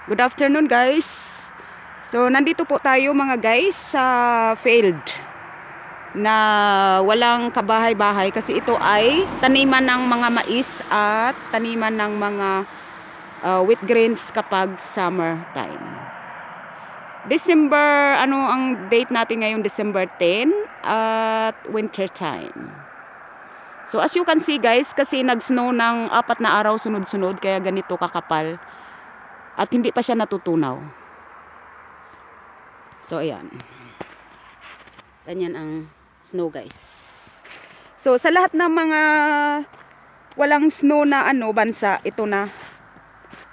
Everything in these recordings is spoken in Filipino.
Good afternoon guys. So nandito po tayo mga guys sa field na walang kabahay-bahay kasi ito ay taniman ng mga mais at taniman ng mga wheat grains kapag summer time. December, ano ang date natin ngayon? December 10 at winter time. So as you can see guys, kasi nag-snow ng 4 na araw sunod-sunod kaya ganito kakapal. At hindi pa siya natutunaw. So, ayan. Ganyan ang snow, guys. So, sa lahat ng mga walang snow na bansa, ito na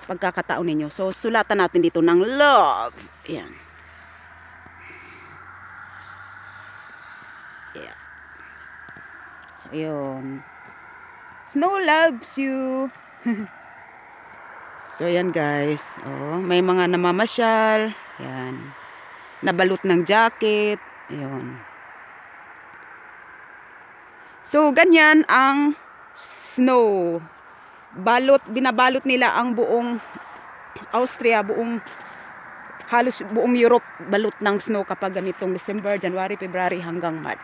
pagkakataon ninyo. So, sulatan natin dito ng love. Ayan. Yeah. So, yun. Snow loves you. So, yan guys. Oh, may mga namamasyal. Yan. Nabalot ng jacket. Ayun. So, ganyan ang snow. Binabalot nila ang buong Austria, halos buong Europe, balot ng snow kapag ganitong December, January, February hanggang March.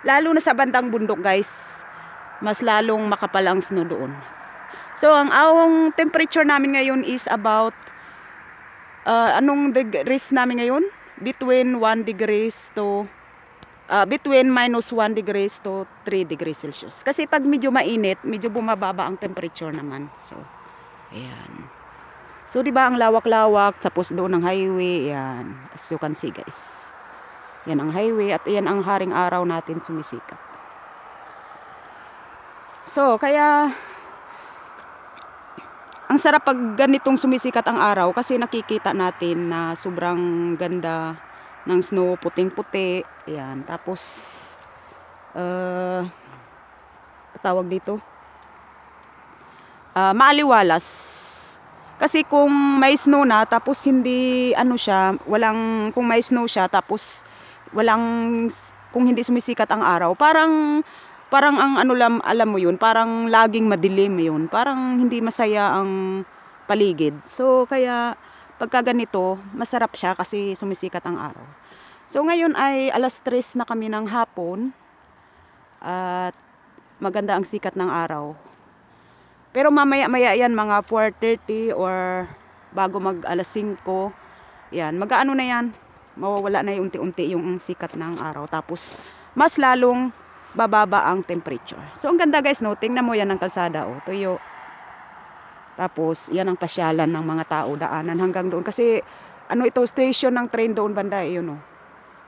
Lalo na sa bandang bundok guys, mas lalong makapal ang snow doon. So, ang temperature namin ngayon is about, anong degrees namin ngayon? Between 1 degrees to, between minus 1 degrees to 3 degrees Celsius. Kasi pag medyo mainit, medyo bumababa ang temperature naman. So, ayan. So, diba ang lawak-lawak, tapos doon ang highway, ayan. As you can see guys. Yan ang highway at yan ang haring araw natin sumisikat. So, kaya ang sarap pag ganitong sumisikat ang araw kasi nakikita natin na sobrang ganda ng snow, puting-puti. Ayan. Tapos tawag dito, maaliwalas. Kasi kung may snow na tapos hindi kung may snow siya tapos kung hindi sumisikat ang araw, parang ang alam mo yun, parang laging madilim yun, parang hindi masaya ang paligid. So kaya pagka ganito, masarap siya kasi sumisikat ang araw. So ngayon ay 3:00 na kami ng hapon at maganda ang sikat ng araw. Pero mamaya-maya yan, mga 4:30 or bago mag 5:00, yan, mag-aano na yan, mawawala na yung unti-unti yung sikat ng araw. Tapos mas lalong bababa ang temperature. So ang ganda guys, no? Tingnan mo yan ang kalsada, oh, tuyo. Tapos yan ang pasyalan ng mga tao, daanan hanggang doon kasi ito, station ng train doon banda, yun, oh.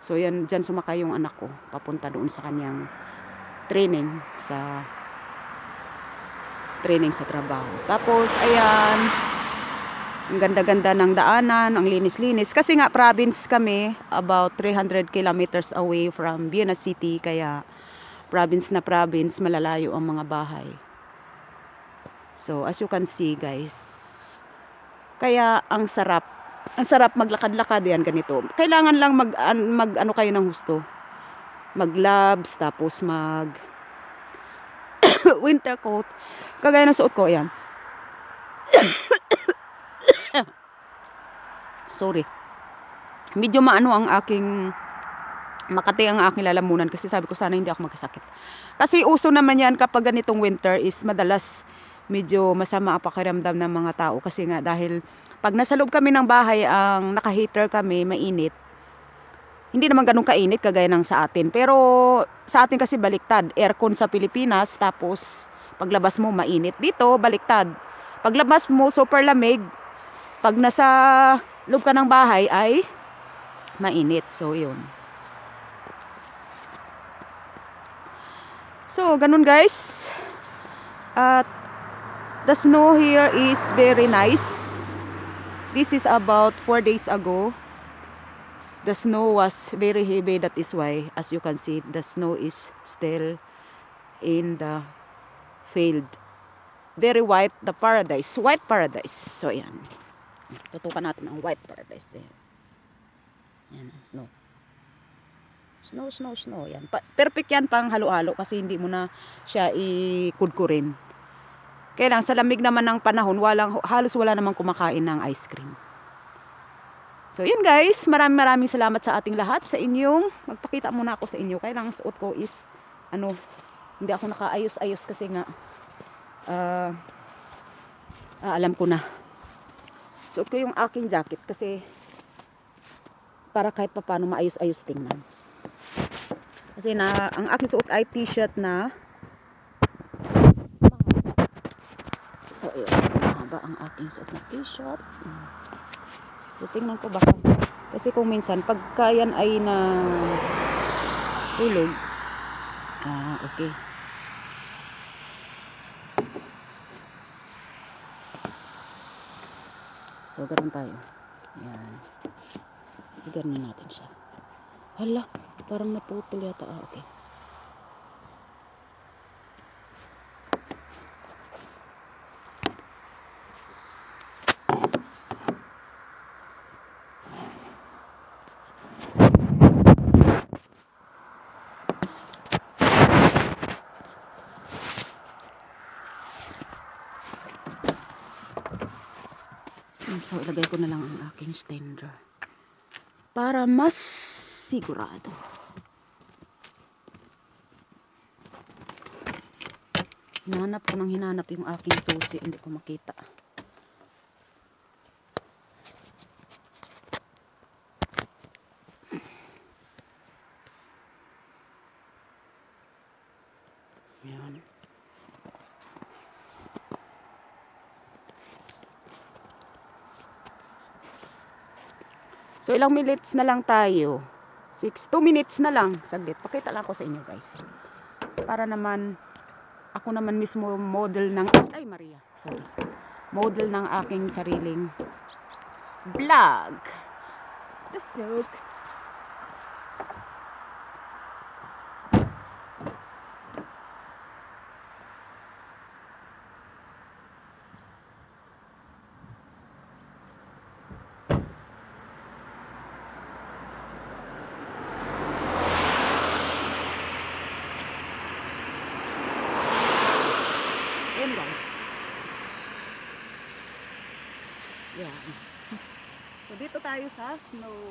So yan, dyan sumakay yung anak ko papunta doon sa kanyang training sa trabaho. Tapos ayan, ang ganda-ganda ng daanan, ang linis-linis kasi nga province kami, about 300 kilometers away from Vienna City, kaya province na province, malalayo ang mga bahay. So as you can see guys, kaya ang sarap maglakad-lakad yan ganito. Kailangan lang mag kayo ng husto, mag-gloves, tapos mag winter coat kagaya ng suot ko, ayan. Sorry, medyo makati ang aking lalamunan kasi sabi ko sana hindi ako magkasakit. Kasi uso naman yan kapag ganitong winter is madalas medyo masama ang pakiramdam ng mga tao kasi nga dahil pag nasa loob kami ng bahay, ang naka-heater kami, mainit. Hindi naman ganun kainit kagaya ng sa atin. Pero sa atin kasi baliktad. Aircon sa Pilipinas, tapos paglabas mo mainit. Dito baliktad. Paglabas mo super lamig. Pag nasa loob ka ng bahay ay mainit. So yun. So ganun guys. At the snow here is very nice. This is about 4 days ago. The snow was very heavy. That is why, as you can see, the snow is still in the field. Very white, the paradise. White paradise. So yan. Tutukan natin ang white paradise. Yan ang snow. Snow. Yan. Perfect yan pang halo-halo kasi hindi mo na siya ikudkurin. Kaya lang, sa lamig naman ng panahon, halos wala namang kumakain ng ice cream. So yun guys, maraming salamat sa ating lahat, sa inyong, magpakita muna ako sa inyo. Kaya lang suot ko is, ano, hindi ako nakaayos-ayos kasi nga, alam ko na. Suot ko yung aking jacket kasi, para kahit pa paano maayos-ayos tingnan. Kasi ang aking suot ay t-shirt na, so yun, mahaba ang aking suot na t-shirt. So tingnan ko baka, kasi kung minsan pagka yan ay na hulog, okay. So ganun tayo. Ayan. Ganun natin siya. Hala, parang naputol yata. Okay. So ilagay ko na lang ang aking stand para mas sigurado. Hinanap yung aking susi, hindi ko makita. Ayan. So ilang minutes na lang tayo? 2 minutes na lang. Saglit. Pakita lang ko sa inyo guys. Para naman ako naman mismo model ng model ng aking sariling vlog. Just joke. Ayan guys. Yan. So dito tayo sa snow.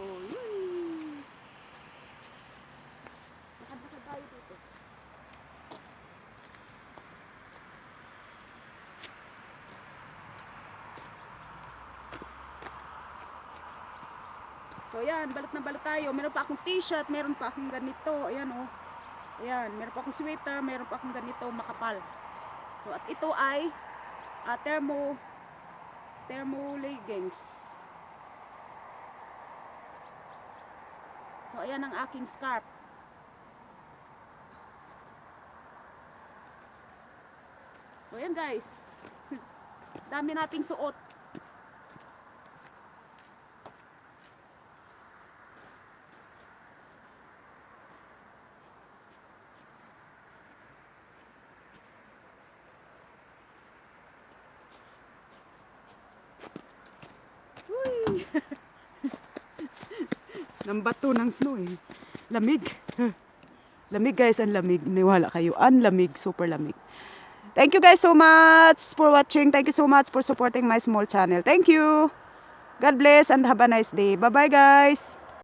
Lakad-lakad tayo dito. So ayan, balot na balot tayo. Meron pa akong t-shirt, meron pa akong ganito. Ayan oh. Ayan, meron pa akong sweater, meron pa akong ganito makapal. So at ito ay thermo leggings. So ayan ang aking scarf. So ayan guys. Dami nating suot. Nambato ng snow eh. Lamig. Lamig guys, ang lamig. Niwala kayo. Ang lamig, super lamig. Thank you guys so much for watching. Thank you so much for supporting my small channel. Thank you. God bless and have a nice day. Bye bye guys.